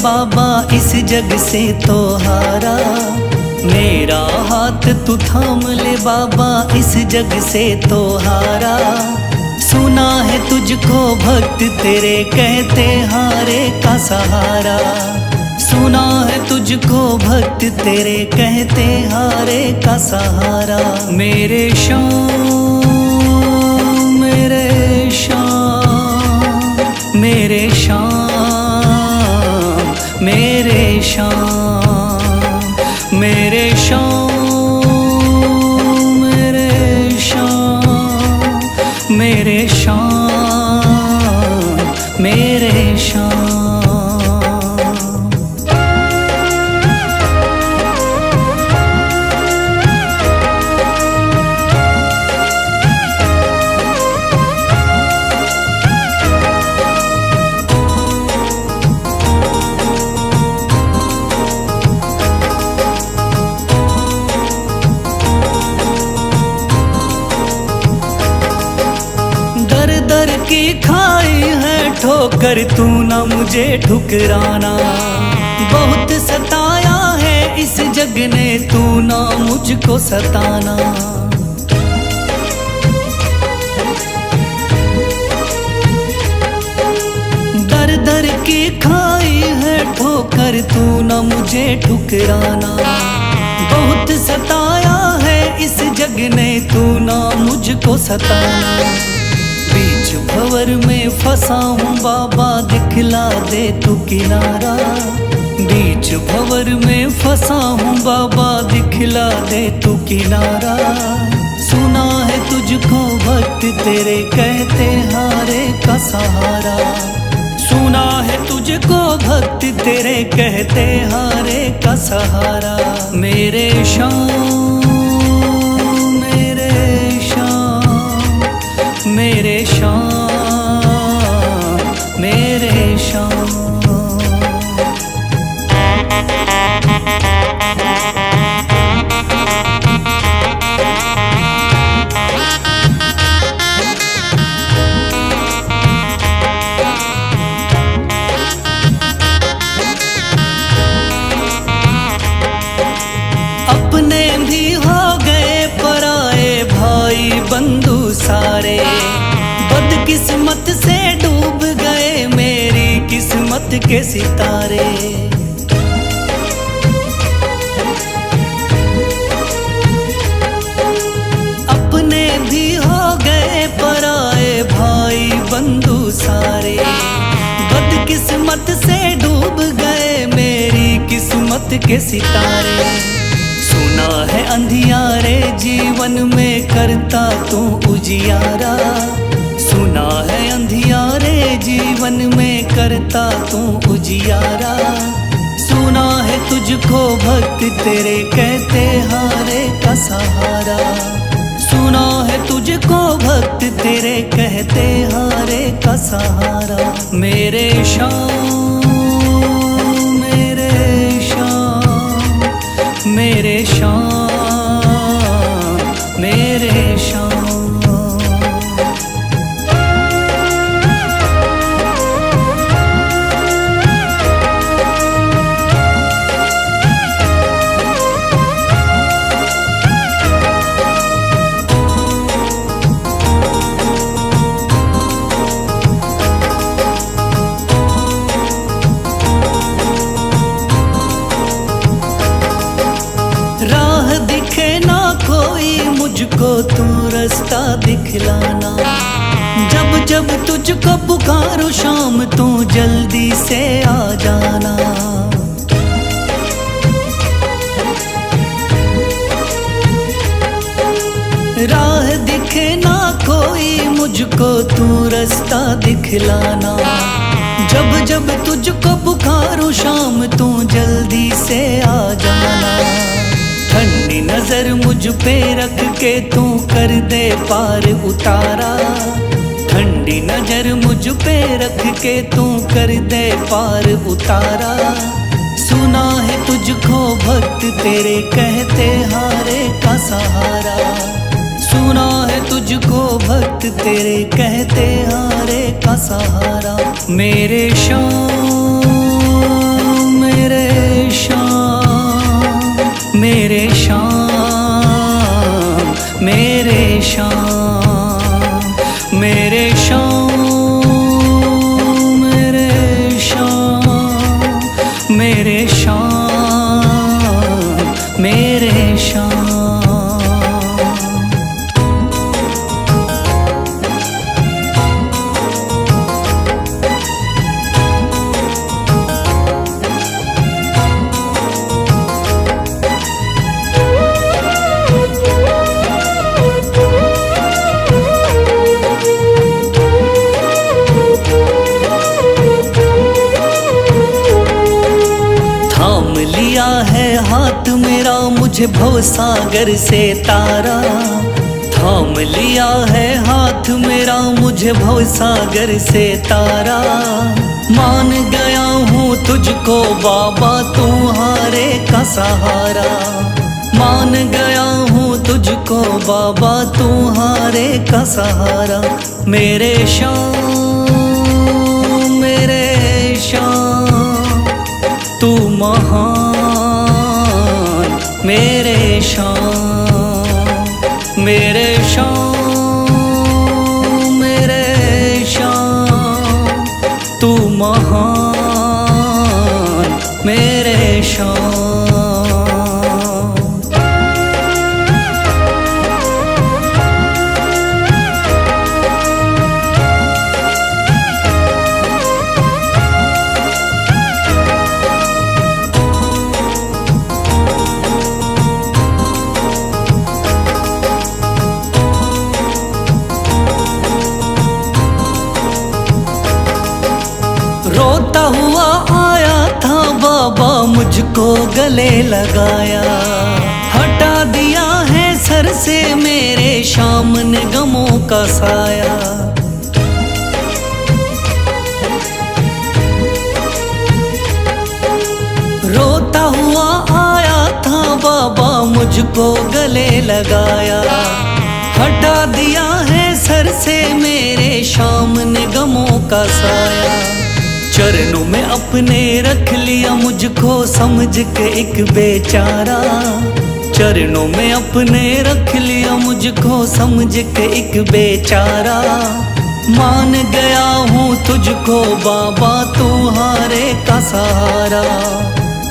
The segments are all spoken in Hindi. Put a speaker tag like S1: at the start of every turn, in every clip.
S1: बाबा इस जग से तो हारा, मेरा हाथ तू थाम ले बाबा इस जग से तो हारा। सुना है तुझको भक्त तेरे कहते हारे का सहारा, सुना है तुझको भक्त तेरे कहते हारे का सहारा। मेरे श्याम मेरे श्याम मेरे श्याम मेरे श्याम मेरे श्याम मेरे श्याम मेरे श्याम मेरे श्याम। की खाई है ठोकर तू ना मुझे ठुकराना, बहुत सताया है इस जग ने तू ना मुझको सताना। दर दर की खाई है ठोकर तू ना मुझे ठुकराना, बहुत सताया है इस जग ने तू ना मुझको सताना। बीच भंवर में फंसा हूँ बाबा दिखला दे तू किनारा, बीच भंवर में फंसा हूँ बाबा दिखला दे तू किनारा। सुना है तुझको भक्त तेरे कहते हारे का सहारा, सुना है तुझको भक्त तेरे कहते हारे का सहारा। मेरे श्याम मेरे श्याम मेरे श्याम मेरे श्याम। अपने भी हो गए पराए भाई बंधु सारे, बदकिस्मत से डूब गए मेरी किस्मत के सितारे। अपने भी हो गए पराए भाई बंधु सारे, बदकिस्मत से डूब गए मेरी किस्मत के सितारे। सुना है अंधियारे जीवन में करता तू उजियारा, सुना है अंधियारे जीवन में करता तू उजियारा। सुना है तुझको भक्त तेरे कहते हारे का सहारा, सुना है तुझको भक्त तेरे कहते हारे का सहारा। मेरे श्याम मेरे श्याम मेरे श्याम मेरे श्याम। राह दिखे ना कोई मुझको तू रास्ता दिखलाना, जब जब तुझको पुकारूं शाम तू जल्दी से आ जाना। राह दिखे ना कोई मुझको तू रास्ता दिखलाना, जब जब तुझको पुकारूं शाम तू जल्दी से आ जाना। ठंडी नजर मुझ पे रख के तू कर दे पार उतारा, ठंडी नजर मुझ पे रख के तू कर दे पार उतारा। सुना है तुझको भक्त तेरे कहते हारे का सहारा, सुना है तुझको भक्त तेरे कहते हारे का सहारा। मेरे श्याम मेरे शाम, मेरे शाम, मेरे शाम, मेरे शाम, मेरे शाम, मेरे शाम, मेरे शाम। थाम लिया है हाथ मेरा मुझे भवसागर से तारा, थाम लिया है हाथ मेरा मुझे भवसागर से तारा। मान गया हूँ तुझको बाबा तुम्हारे का सहारा, मान गया हूँ तुझको बाबा तुम्हारे का सहारा। मेरे शाम, मेरे शाम, तू महान, मेरे शाम, मेरे शाम, मेरे शाम, तू महान, मेरे शाम। रोता हुआ आया था बाबा मुझको गले लगाया, हटा दिया है सर से मेरे शाम ने गमों का साया। रोता हुआ आया था बाबा मुझको गले लगाया, हटा दिया है सर से मेरे शाम ने गमों का साया। चरणों में अपने रख लिया मुझको समझ के एक बेचारा, चरणों में अपने रख लिया मुझको समझ के एक बेचारा। मान गया हूँ तुझको बाबा तुम्हारे का सहारा,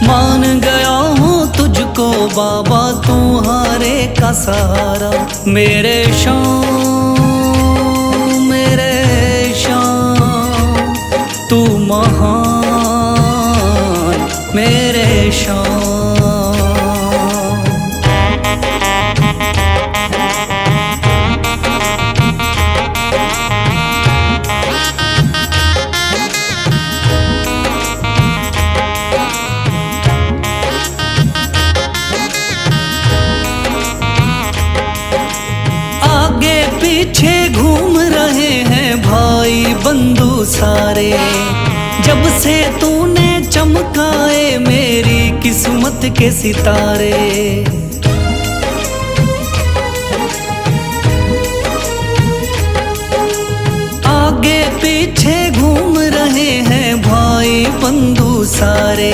S1: मान गया हूँ तुझको बाबा तुम्हारे का सहारा। मेरे शाम, मेरे शाम, तू महान, मेरे शाम। आगे पीछे घूम रहे हैं भाई बंधु सारे, जब से तूने चमकाए मेरी किस्मत के सितारे। आगे पीछे घूम रहे हैं भाई बंधु सारे,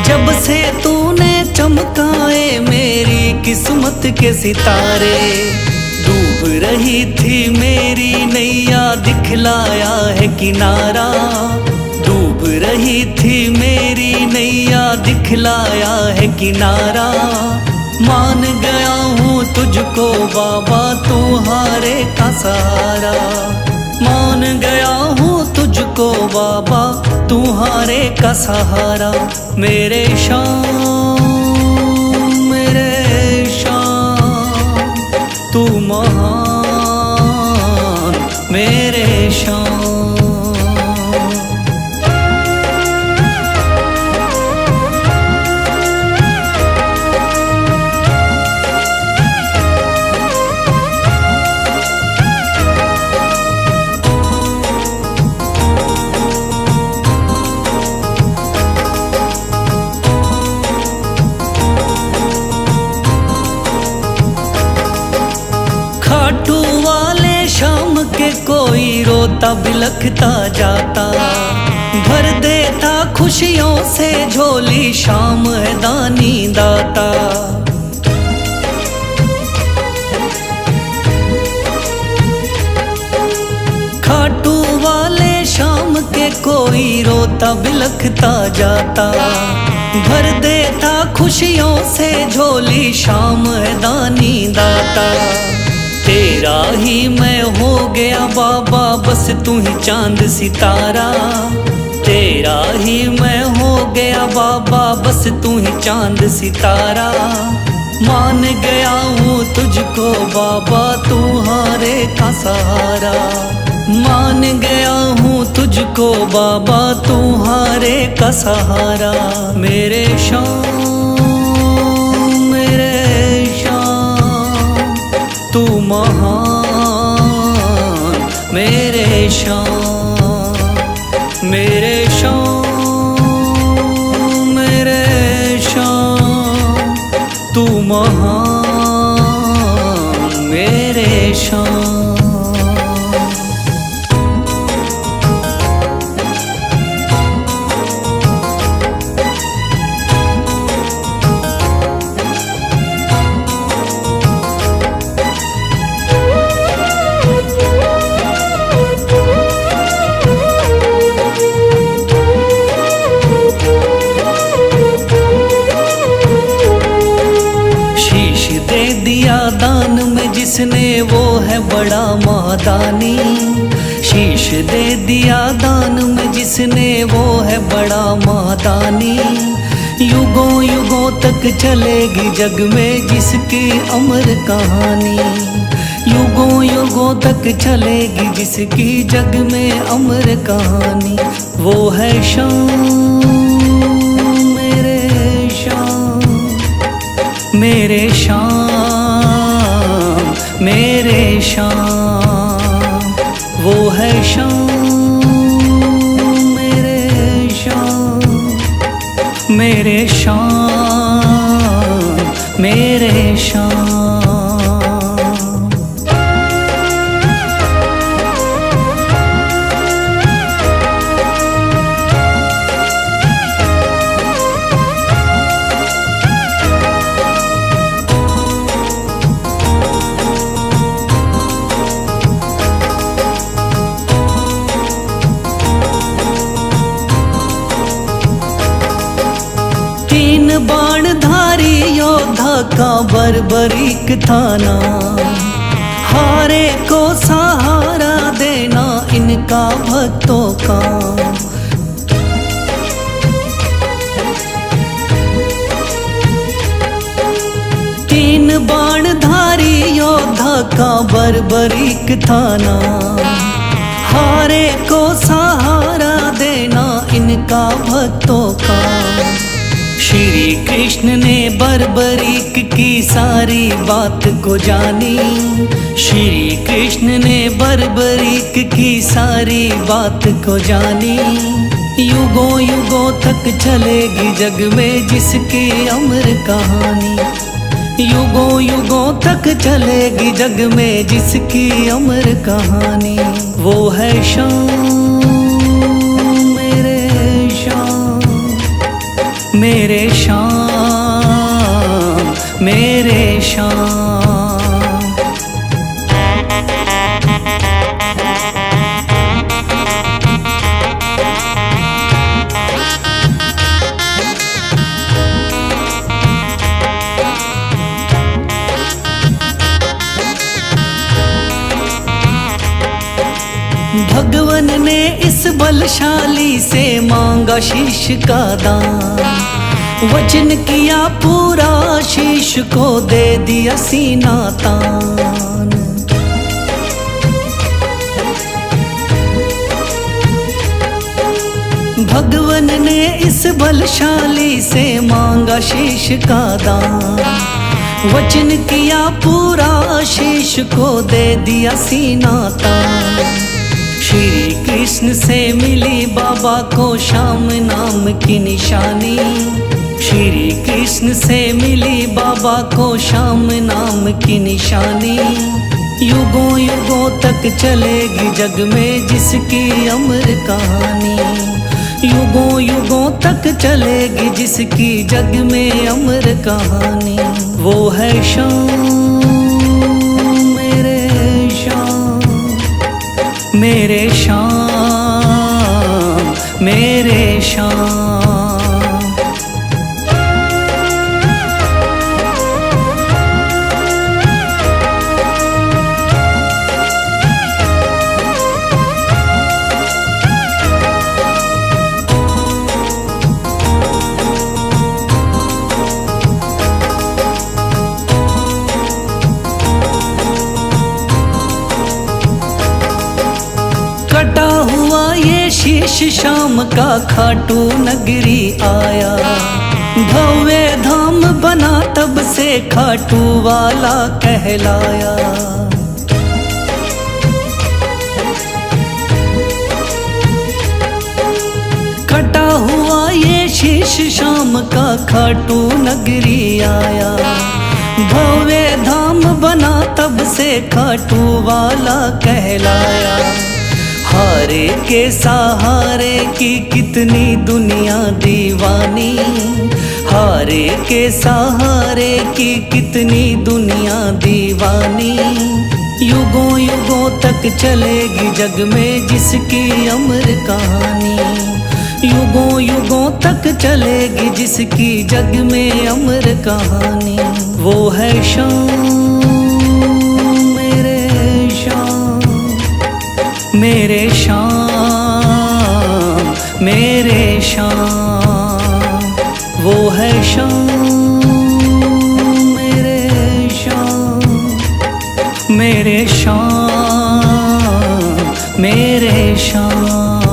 S1: जब से तूने चमकाए मेरी किस्मत के सितारे। डूब रही थी मेरी नैया दिखलाया है किनारा, डूब रही थी मेरी नैया दिखलाया है किनारा। मान गया हूँ तुझको बाबा तुम्हारे का सहारा, मान गया हूँ तुझको बाबा तुम्हारे का सहारा। मेरे शाम, मेरे शाम, तू महान, मेरे शाम। खाटू वाले शाम के कोई रोता बिलखता जाता, भर देता खुशियों से झोली, शाम है दानी दाता। खाटू वाले शाम के कोई रोता बिलखता जाता, भर देता खुशियों से झोली, शाम है दानी दाता। तेरा ही मैं हो गया बाबा, बस तू ही चांद सितारा। तेरा ही मैं हो गया बाबा, बस तू ही चांद सितारा। मान गया हूँ तुझको बाबा, तू हारे का सहारा। मान गया हूँ तुझको बाबा, तू हारे का सहारा। मेरे शाम, मेरे शाम, तू महान। मेरे शाम, मेरे शाम, मेरे शाम, तू महान। मेरे शाम। दान में जिसने वो है बड़ा मादानी। शीश दे दिया दान में जिसने वो है बड़ा मादानी। युगों युगों तक चलेगी जग में जिसकी अमर कहानी। युगों युगों तक चलेगी जिसकी जग में अमर कहानी। वो है शाम, मेरे शाम, मेरे शाम, मेरे शाम। वो है शाम, मेरे शाम, मेरे शाम, मेरे शाम। बाणधारी योद्धा का बर्बरीक थाना, हारे को सहारा देना इनका भक्तों का। तीन बाणधारी योद्धा का बर्बरीक थाना, हारे को सहारा देना इनका भक्तों का। श्री कृष्ण ने बर्बरीक की सारी बात को जानी। श्री कृष्ण ने बर्बरीक की सारी बात को जानी। युगों युगों तक चलेगी जग में जिसकी अमर कहानी। युगों युगों तक चलेगी जग में जिसकी अमर कहानी। वो है शाम, मेरे शाम, मेरे शाम, मेरे शाम। भगवन ने इस बलशाली से मांगा शीश का दान। वचन किया पूरा, शीश को दे दिया सीना तान। भगवन ने इस बलशाली से मांगा शीश का दान। वचन किया पूरा, शीश को दे दिया सीना तान। श्री कृष्ण से मिली बाबा को श्याम नाम की निशानी। श्री कृष्ण से मिली बाबा को श्याम नाम की निशानी। युगों युगों तक चलेगी जग में जिसकी अमर कहानी। युगों युगों तक चलेगी जिसकी जग में अमर कहानी। वो है शाम मेरे शाम, मेरे शाम मेरे शाम। कटा हुआ ये शीश शाम का खाटू नगरी आया, भव्य धाम बना तब से खाटू वाला कहलाया। कटा हुआ ये शीश शाम का खाटू नगरी आया, भव्य धाम बना तब से खाटू वाला कहलाया। हारे के सहारे की कितनी दुनिया दीवानी, हारे के सहारे की कितनी दुनिया दीवानी। युगों युगों तक चलेगी जग में जिसकी अमर कहानी। युगों युगों तक चलेगी जिसकी जग में अमर कहानी। वो है शाम मेरे शाम, मेरे शाम मेरे शाम। वो है शाम मेरे शाम, मेरे शाम मेरे शाम।